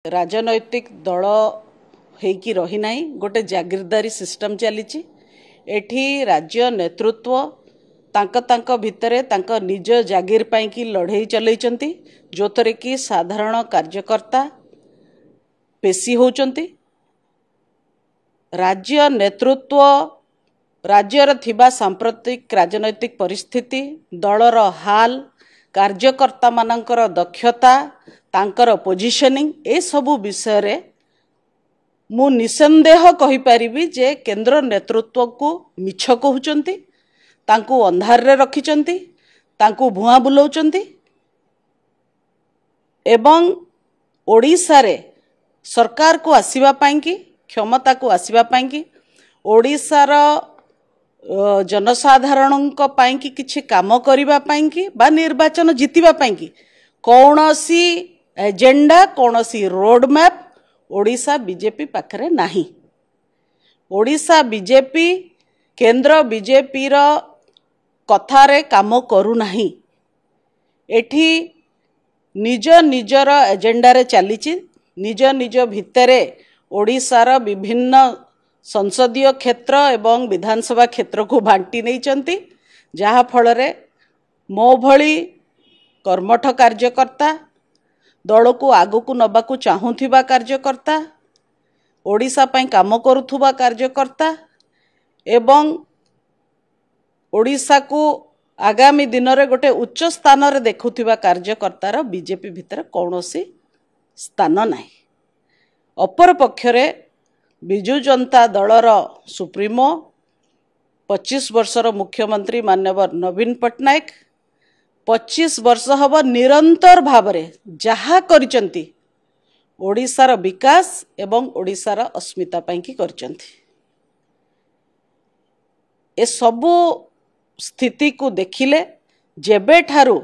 राजनैतिक दल होइकी रही नाही गोटे जागीरदारी सिस्टम चली एठी राज्य नेतृत्व तांक भितरे तांक निज जागीर पाई की लड़ाई चलैचंती जो थरे कि साधारण कार्यकर्ता पेशी होचंती। राज्य नेतृत्व राज्यर थिबा सांप्रतिक राजनैतिक परिस्थिति दलर हाल कार्यकर्ता मानकर दक्षता तांकर पोजिशनिंग ए सबु विषय रे मु निसंदेह कहि परिबी जे केंद्र नेतृत्व को मिछ कहउचंती तांकु अंधार रे रखिचंती तांकु भुआ बुलाउचंती एवं ओडिसा रे सरकार को आसीबा पाई की क्षमता को आसीबा पाई की ओडिसार जनसाधारण पाई की किछि काम करिबा पाई की बा निर्वाचन जितिबा पाई की कौनसी एजेंडा कौनसी रोड मैप ओडिशा बीजेपी पाखरे नाही। ओडिशा बीजेपी केंद्र बीजेपी रो कथारे काम करू नाही। एठी निज निजर एजेंडा रे चलीची निज निज भितरे ओडिशार विभिन्न संसदीय क्षेत्र एवं विधानसभा क्षेत्र को बांटी नहीं चंती जहा फल रे मो भली कर्मठ कार्यकर्ता दल को आगु को नबा को चाहूथिबा कार्यकर्ता ओडिशा पई काम करुथुबा कार्यकर्ता एवं ओडिशा को आगामी दिन रे गोटे उच्च स्थान रे देखुथिबा कार्यकर्तार बीजेपी भितर कौनसी स्थान नाही। अपर पक्षरे बिजु जनता दलर सुप्रीमो 25 वर्षर मुख्यमंत्री माननीय नवीन पट्टनायक 25 वर्ष हब निरंतर भावरे जहा करिचंती ओडिशार विकास एवं ओडिशार अस्मिता पाई की करिचंती। ए सबु स्थिति को देखिले जेबे ठारू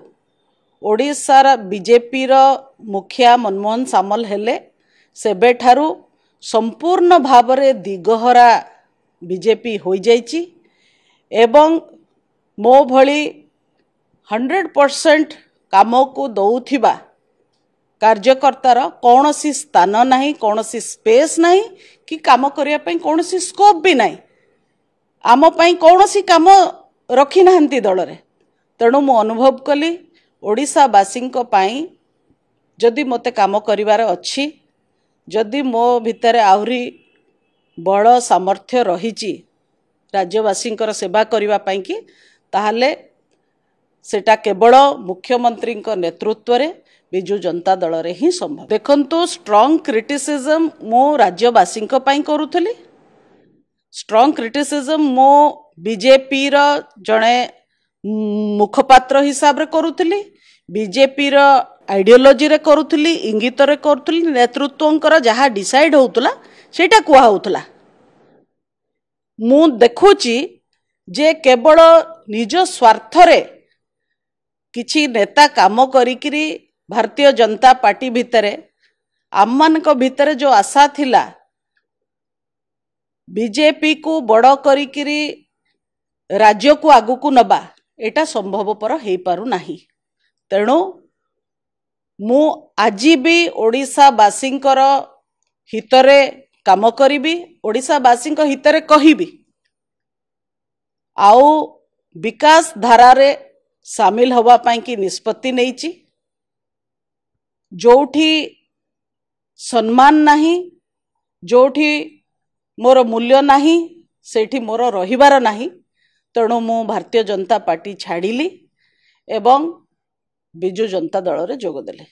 ओडिशार बीजेपी रो मुखिया मनमोहन सामल हेले सेबे ठारू संपूर्ण भावरे दिगहरा बीजेपी हो जाइची एवं मो भली 100% काम को दौथिबा कार्यकर्तार कौनसी स्थान नहीं कौनसी स्पेस नहीं कि काम करिया पई कौनसी स्कोप भी नहीं आम पई कौनसी काम रखी नाहंती दल रे। तेणु मु अनुभव कली ओडिशावासी पई जदि मते काम करिवार अछि जदि मो भितर आहुरी बड़ सामर्थ्य रहिची राज्यवासी सेवा करिवा पई कि ताहाले सेटा केवल मुख्यमंत्री नेतृत्व रे बिजु जनता दल रे ही संभव। देखंतु स्ट्रांग क्रिटिसिज्म मो राज्यवासी पई करूथली स्ट्रांग क्रिटिसिज्म मो बीजेपी रो जणे मुखपात्र हिसाब रे करूथली बीजेपी रो आइडियोलॉजी रे करूथली इंगित रे करूथली नेतृत्वंकर जहा डिसाइड होउतला सेटा कुआ होउतला। मु देखुची जे केवल निज स्वार्थ रे किछि नेता काम करिकिरी भारतीय जनता पार्टी भितरे आममान को भितरे जो आशा थिला बीजेपी को बड़ करिकिरी राज्य को आगु को नबा एटा संभवपर हेई पारु नाही। तेणु मु आजी भी ओडिशावासींकर हितरे काम करिबी ओडिशावासींक हितरे कहिबी आउ विकास धारा रे सामिल हवा पाई की निष्पत्ति नहींची जोठी सम्मान नहीं जोठी मोर मूल्य नहीं सेठी मोर रहिबार नहीं। तेणु मु भारतीय जनता पार्टी छाड़िली एवं बिजु जनता दल रे जोग देले।